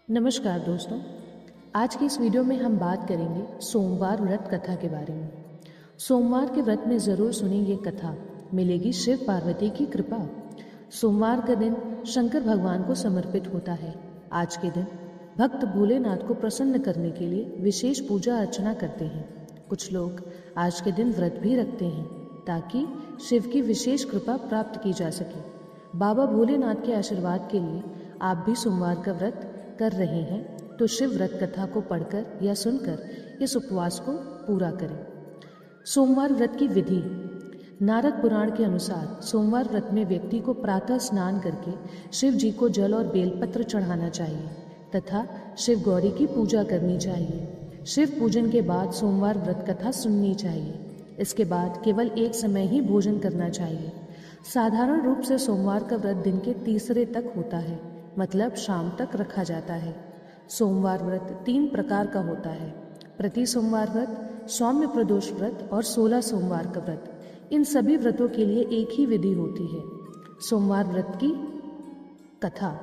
नमस्कार दोस्तों। आज की इस वीडियो में हम बात करेंगे सोमवार व्रत कथा के बारे में। सोमवार के व्रत में ज़रूर सुनी ये कथा, मिलेगी शिव पार्वती की कृपा। सोमवार का दिन शंकर भगवान को समर्पित होता है। आज के दिन भक्त भोलेनाथ को प्रसन्न करने के लिए विशेष पूजा अर्चना करते हैं। कुछ लोग आज के दिन व्रत भी रखते हैं ताकि शिव की विशेष कृपा प्राप्त की जा सके। बाबा भोलेनाथ के आशीर्वाद के लिए आप भी सोमवार का व्रत कर रहे हैं तो शिव व्रत कथा को पढ़कर या सुनकर इस उपवास को पूरा करें। सोमवार व्रत की विधि। नारद पुराण के अनुसार सोमवार व्रत में व्यक्ति को प्रातः स्नान करके शिव जी को जल और बेलपत्र चढ़ाना चाहिए तथा शिव गौरी की पूजा करनी चाहिए। शिव पूजन के बाद सोमवार व्रत कथा सुननी चाहिए। इसके बाद केवल एक समय ही भोजन करना चाहिए। साधारण रूप से सोमवार का व्रत दिन के तीसरे तक होता है, मतलब शाम तक रखा जाता है। सोमवार व्रत 3 प्रकार का होता है: प्रति सोमवार व्रत, सौम्य प्रदोष व्रत और 16 सोमवार का व्रत। इन सभी व्रतों के लिए एक ही विधि होती है। सोमवार व्रत की कथा।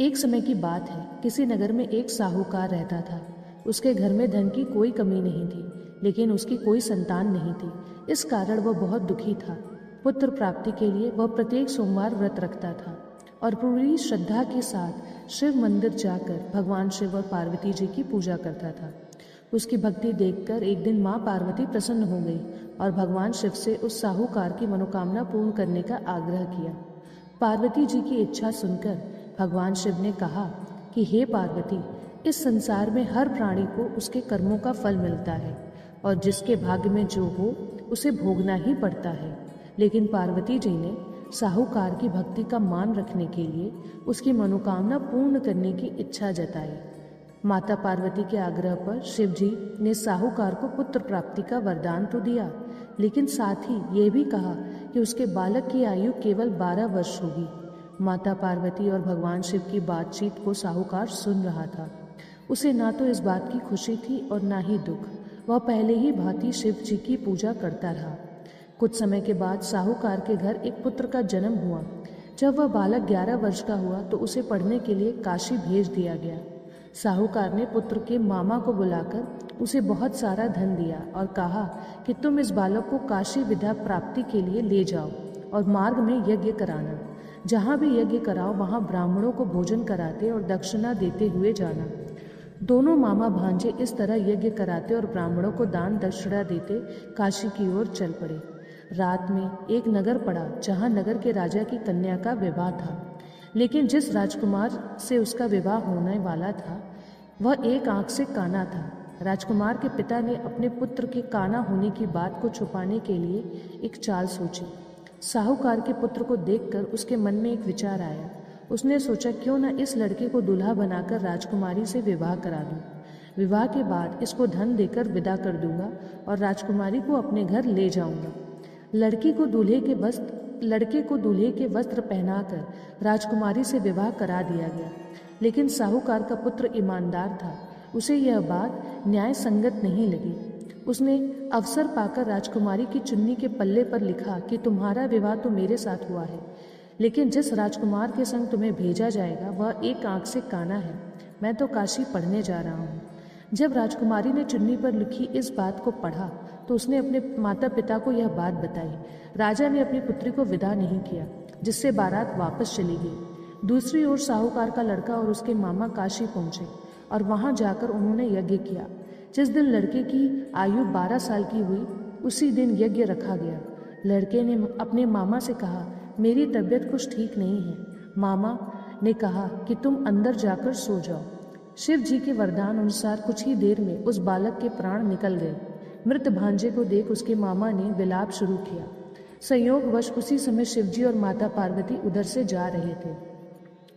एक समय की बात है, किसी नगर में एक साहूकार रहता था। उसके घर में धन की कोई कमी नहीं थी, लेकिन उसकी कोई संतान नहीं थी। इस कारण वह बहुत दुखी था। पुत्र प्राप्ति के लिए वह प्रत्येक सोमवार व्रत रखता था और पूरी श्रद्धा के साथ शिव मंदिर जाकर भगवान शिव और पार्वती जी की पूजा करता था। उसकी भक्ति देखकर एक दिन माँ पार्वती प्रसन्न हो गई और भगवान शिव से उस साहूकार की मनोकामना पूर्ण करने का आग्रह किया। पार्वती जी की इच्छा सुनकर भगवान शिव ने कहा कि हे पार्वती, इस संसार में हर प्राणी को उसके कर्मों का फल मिलता है और जिसके भाग्य में जो हो उसे भोगना ही पड़ता है। लेकिन पार्वती जी ने साहूकार की भक्ति का मान रखने के लिए उसकी मनोकामना पूर्ण करने की इच्छा जताई। माता पार्वती के आग्रह पर शिव जी ने साहूकार को पुत्र प्राप्ति का वरदान तो दिया, लेकिन साथ ही ये भी कहा कि उसके बालक की आयु केवल 12 वर्ष होगी। माता पार्वती और भगवान शिव की बातचीत को साहूकार सुन रहा था। उसे ना तो इस बात की खुशी थी और ना ही दुख। वह पहले ही भांति शिव जी की पूजा करता रहा। कुछ समय के बाद साहूकार के घर एक पुत्र का जन्म हुआ। जब वह बालक 11 वर्ष का हुआ तो उसे पढ़ने के लिए काशी भेज दिया गया। साहूकार ने पुत्र के मामा को बुलाकर उसे बहुत सारा धन दिया और कहा कि तुम इस बालक को काशी विद्या प्राप्ति के लिए ले जाओ और मार्ग में यज्ञ कराना। जहाँ भी यज्ञ कराओ वहाँ ब्राह्मणों को भोजन कराते और दक्षिणा देते हुए जाना। दोनों मामा भांजे इस तरह यज्ञ कराते और ब्राह्मणों को दान दक्षिणा देते काशी की ओर चल पड़े। रात में एक नगर पड़ा जहाँ नगर के राजा की कन्या का विवाह था, लेकिन जिस राजकुमार से उसका विवाह होने वाला था वह एक आंख से काना था। राजकुमार के पिता ने अपने पुत्र के काना होने की बात को छुपाने के लिए एक चाल सोची। साहूकार के पुत्र को देखकर उसके मन में एक विचार आया। उसने सोचा, क्यों न इस लड़के को दूल्हा बनाकर राजकुमारी से विवाह करा दूं। विवाह के बाद इसको धन देकर विदा कर दूंगा और राजकुमारी को अपने घर ले जाऊंगा। लड़के को दूल्हे के वस्त्र पहनाकर राजकुमारी से विवाह करा दिया गया। लेकिन साहूकार का पुत्र ईमानदार था। उसे यह बात न्याय संगत नहीं लगी। उसने अवसर पाकर राजकुमारी की चुन्नी के पल्ले पर लिखा कि तुम्हारा विवाह तो मेरे साथ हुआ है, लेकिन जिस राजकुमार के संग तुम्हें भेजा जाएगा वह एक आंख से काना है। मैं तो काशी पढ़ने जा रहा हूँ। जब राजकुमारी ने चुन्नी पर लिखी इस बात को पढ़ा तो उसने अपने माता पिता को यह बात बताई। राजा ने अपनी पुत्री को विदा नहीं किया, जिससे बारात वापस चली गई। दूसरी ओर साहूकार का लड़का और उसके मामा काशी पहुंचे और वहां जाकर उन्होंने यज्ञ किया। जिस दिन लड़के की आयु 12 साल की हुई उसी दिन यज्ञ रखा गया। लड़के ने अपने मामा से कहा, मेरी तबीयत कुछ ठीक नहीं है। मामा ने कहा कि तुम अंदर जाकर सो जाओ। शिव जी के वरदान अनुसार कुछ ही देर में उस बालक के प्राण निकल गए। मृत भांजे को देख उसके मामा ने विलाप शुरू किया। संयोगवश उसी समय शिवजी और माता पार्वती उधर से जा रहे थे।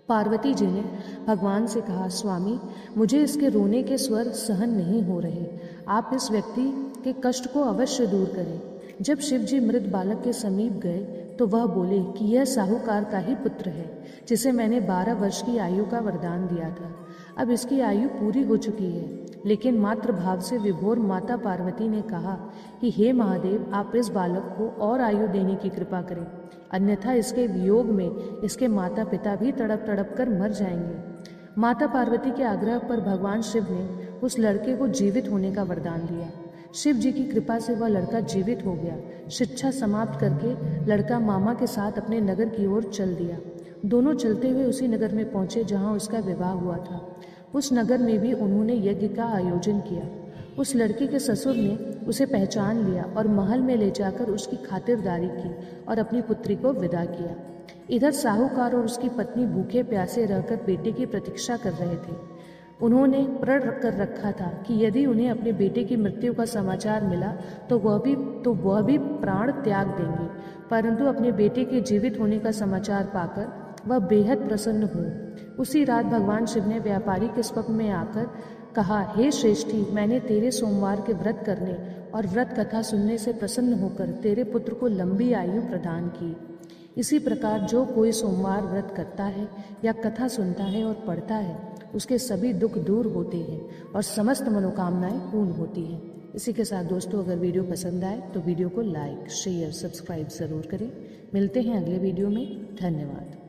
पार्वती जी ने भगवान से कहा, स्वामी, मुझे इसके रोने के स्वर सहन नहीं हो रहे। आप इस व्यक्ति के कष्ट को अवश्य दूर करें। जब शिवजी मृत बालक के समीप गए तो वह बोले कि यह साहूकार का ही पुत्र है, जिसे मैंने 12 वर्ष की आयु का वरदान दिया था। अब इसकी आयु पूरी हो चुकी है। लेकिन मातृ भाव से विभोर माता पार्वती ने कहा कि हे महादेव, आप इस बालक को और आयु देने की कृपा करें, अन्यथा इसके वियोग में इसके माता पिता भी तड़प तड़प कर मर जाएंगे। माता पार्वती के आग्रह पर भगवान शिव ने उस लड़के को जीवित होने का वरदान दिया। शिव जी की कृपा से वह लड़का जीवित हो गया। शिक्षा समाप्त करके लड़का मामा के साथ अपने नगर की ओर चल दिया। दोनों चलते हुए उसी नगर में पहुंचे जहां उसका विवाह हुआ था। उस नगर में भी उन्होंने यज्ञ का आयोजन किया। उस लड़के के ससुर ने उसे पहचान लिया और महल में ले जाकर उसकी खातिरदारी की और अपनी पुत्री को विदा किया। इधर साहूकार और उसकी पत्नी भूखे प्यासे रहकर बेटे की प्रतीक्षा कर रहे थे। उन्होंने प्रण कर रखा था कि यदि उन्हें अपने बेटे की मृत्यु का समाचार मिला तो वह भी प्राण त्याग देंगे, परंतु अपने बेटे के जीवित होने का समाचार पाकर वह बेहद प्रसन्न हुए। उसी रात भगवान शिव ने व्यापारी के स्वप्न में आकर कहा, हे श्रेष्ठी, मैंने तेरे सोमवार के व्रत करने और व्रत कथा सुनने से प्रसन्न होकर तेरे पुत्र को लंबी आयु प्रदान की। इसी प्रकार जो कोई सोमवार व्रत करता है या कथा सुनता है और पढ़ता है, उसके सभी दुख दूर होते हैं और समस्त मनोकामनाएं पूर्ण होती हैं। इसी के साथ दोस्तों, अगर वीडियो पसंद आए तो वीडियो को लाइक, शेयर, सब्सक्राइब ज़रूर करें। मिलते हैं अगले वीडियो में। धन्यवाद।